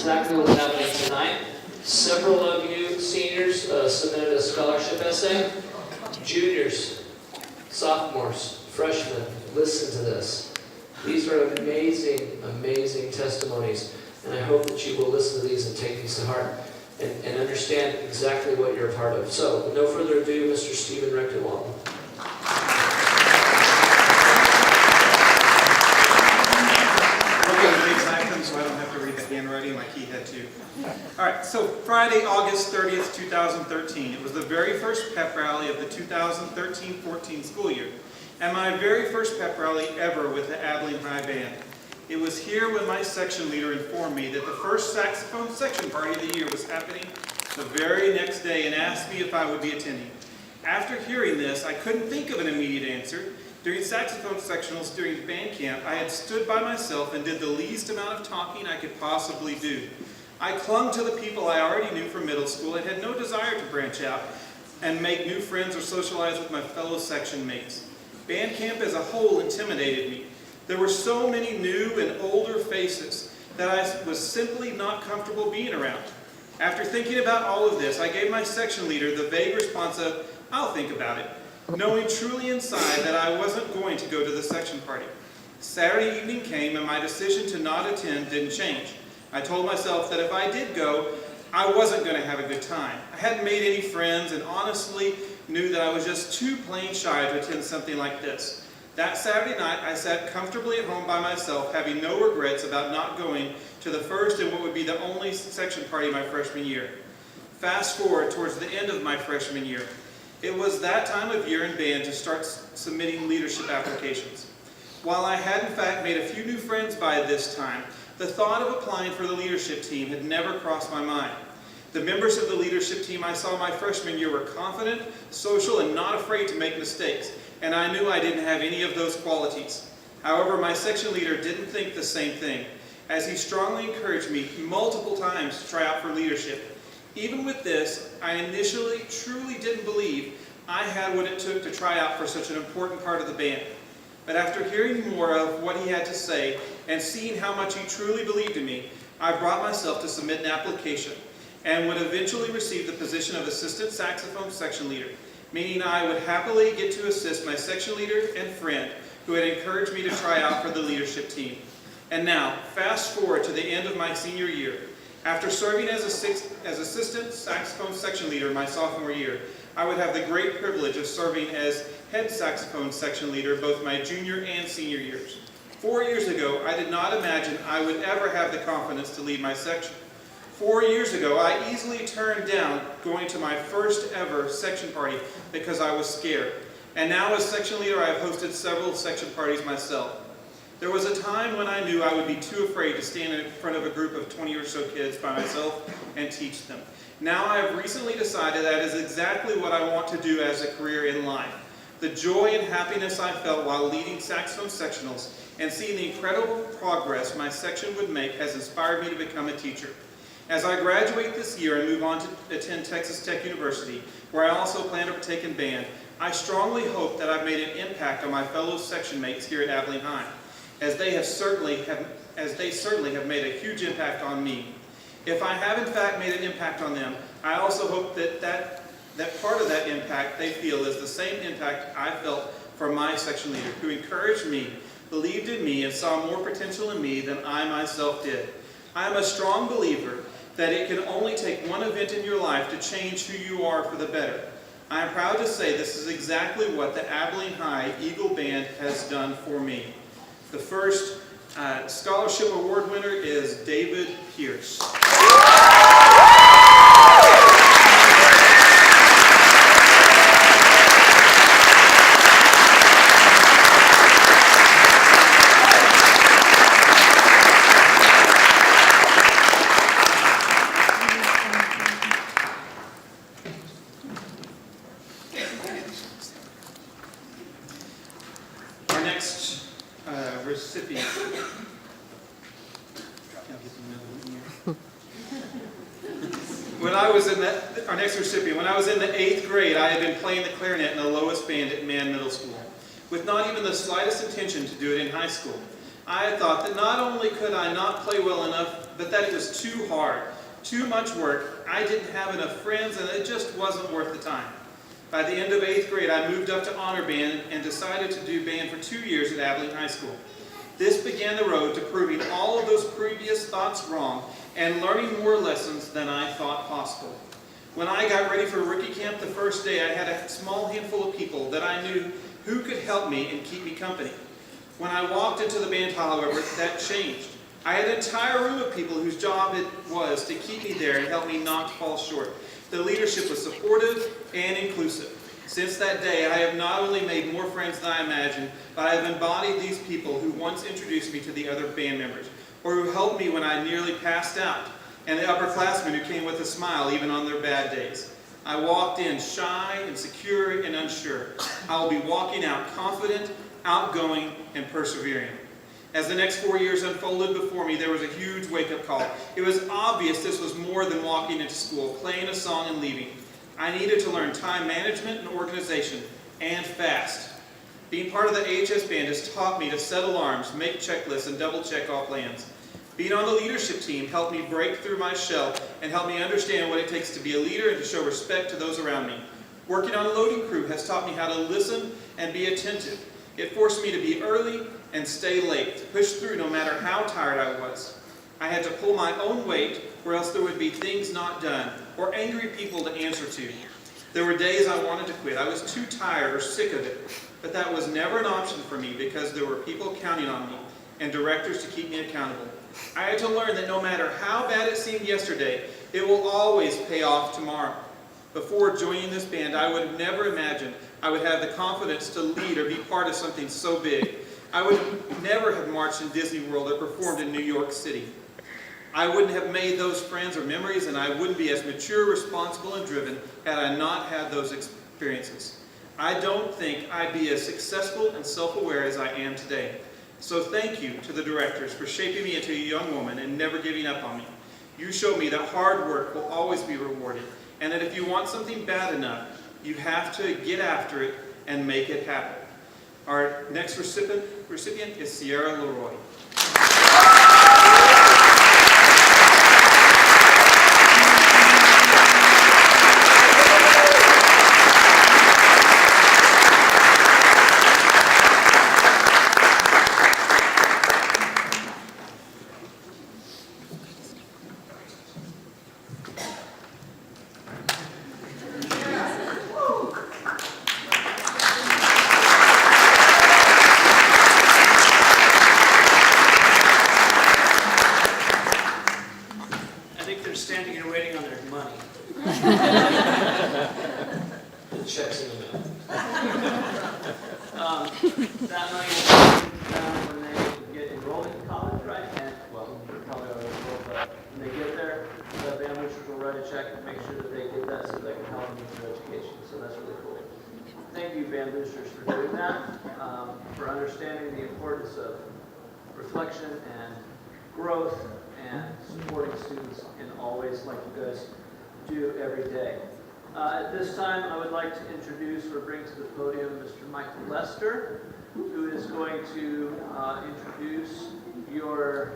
exactly what's happening tonight. Several of you seniors submitted a scholarship essay. Juniors, sophomores, freshmen, listen to this. These are amazing, amazing testimonies, and I hope that you will listen to these and take these to heart and understand exactly what you're a part of. So, with no further ado, Mr. Stephen Rector-Walton. So I don't have to read the handwriting like he had to. All right, so Friday, August 30th, 2013. It was the very first pep rally of the 2013-14 school year, and my very first pep rally ever with the Abilene High Band. It was here when my section leader informed me that the first saxophone section party of the year was happening the very next day and asked me if I would be attending. After hearing this, I couldn't think of an immediate answer. During saxophone sectionals during band camp, I had stood by myself and did the least amount of talking I could possibly do. I clung to the people I already knew from middle school and had no desire to branch out and make new friends or socialize with my fellow section mates. Band camp as a whole intimidated me. There were so many new and older faces that I was simply not comfortable being around. After thinking about all of this, I gave my section leader the vague response of, "I'll think about it," knowing truly inside that I wasn't going to go to the section party. Saturday evening came and my decision to not attend didn't change. I told myself that if I did go, I wasn't going to have a good time. I hadn't made any friends and honestly knew that I was just too plain shy to attend something like this. That Saturday night, I sat comfortably at home by myself, having no regrets about not going to the first and what would be the only section party my freshman year. Fast forward towards the end of my freshman year. It was that time of year in band to start submitting leadership applications. While I had in fact made a few new friends by this time, the thought of applying for the leadership team had never crossed my mind. The members of the leadership team I saw my freshman year were confident, social, and not afraid to make mistakes, and I knew I didn't have any of those qualities. However, my section leader didn't think the same thing, as he strongly encouraged me multiple times to try out for leadership. Even with this, I initially truly didn't believe I had what it took to try out for such an important part of the band. But after hearing more of what he had to say and seeing how much he truly believed in me, I brought myself to submit an application and would eventually receive the position of assistant saxophone section leader, meaning I would happily get to assist my section leader and friend who had encouraged me to try out for the leadership team. And now, fast forward to the end of my senior year. After serving as assistant saxophone section leader my sophomore year, I would have the great privilege of serving as head saxophone section leader both my junior and senior years. 4 years ago, I did not imagine I would ever have the confidence to lead my section. 4 years ago, I easily turned down going to my first ever section party because I was scared. And now as section leader, I have hosted several section parties myself. There was a time when I knew I would be too afraid to stand in front of a group of 20 or so kids by myself and teach them. Now I have recently decided that is exactly what I want to do as a career in life. The joy and happiness I felt while leading saxophone sectionals and seeing the incredible progress my section would make has inspired me to become a teacher. As I graduate this year and move on to attend Texas Tech University, where I also plan to partake in band, I strongly hope that I've made an impact on my fellow section mates here at Abilene High, as they certainly have made a huge impact on me. If I have in fact made an impact on them, I also hope that part of that impact they feel is the same impact I felt from my section leader, who encouraged me, believed in me, and saw more potential in me than I myself did. I am a strong believer that it can only take one event in your life to change who you are for the better. I am proud to say this is exactly what the Abilene High Eagle Band has done for me. The first scholarship award winner is David Pierce. Our next recipient. When I was in the 8th grade, I had been playing the clarinet in the lowest band at Mann Middle School, with not even the slightest intention to do it in high school. I had thought that not only could I not play well enough but that it was too hard, too much work. I didn't have enough friends, and it just wasn't worth the time. By the end of 8th grade, I moved up to honor band and decided to do band for 2 years at Abilene High School. This began the road to proving all of those previous thoughts wrong and learning more lessons than I thought possible. When I got ready for rookie camp the first day, I had a small handful of people that I knew who could help me and keep me company. When I walked into the band hall, however, that changed. I had an entire room of people whose job it was to keep me there and help me not fall short. The leadership was supportive and inclusive. Since that day, I have not only made more friends than I imagined, but I have embodied these people who once introduced me to the other band members, or who helped me when I nearly passed out, and the upperclassmen who came with a smile even on their bad days. I walked in shy and secure and unsure. I will be walking out confident, outgoing, and persevering. As the next 4 years unfolded before me, there was a huge wake-up call. It was obvious this was more than walking into school, playing a song, and leaving. I needed to learn time management and organization, and fast. Being part of the AHS band has taught me to set alarms, make checklists, and double-check all plans. Being on the leadership team helped me break through my shell and helped me understand what it takes to be a leader and to show respect to those around me. Working on a loading crew has taught me how to listen and be attentive. It forced me to be early and stay late, to push through no matter how tired I was. I had to pull my own weight, or else there would be things not done, or angry people to answer to. There were days I wanted to quit. I was too tired or sick of it. But that was never an option for me because there were people counting on me and directors to keep me accountable. I had to learn that no matter how bad it seemed yesterday, it will always pay off tomorrow. Before joining this band, I would have never imagined I would have the confidence to lead or be part of something so big. I would never have marched in Disney World or performed in New York City. I wouldn't have made those friends or memories, and I wouldn't be as mature, responsible, and driven had I not had those experiences. I don't think I'd be as successful and self-aware as I am today. So thank you to the directors for shaping me into a young woman and never giving up on me. You showed me that hard work will always be rewarded, and that if you want something bad enough, you have to get after it and make it happen. Our next recipient is Sierra Leroy. Standing and waiting on their money. The checks in the mail. That money will come down when they get enrolled in college, right? And, well, they're probably already enrolled, but when they get there, the band boosters will write a check and make sure that they get that so they can help them with their education. So that's really cool. Thank you, band boosters, for doing that, for understanding the importance of reflection and growth and supporting students in all ways like you guys do every day. At this time, I would like to introduce or bring to the podium Mr. Michael Lester, who is going to introduce your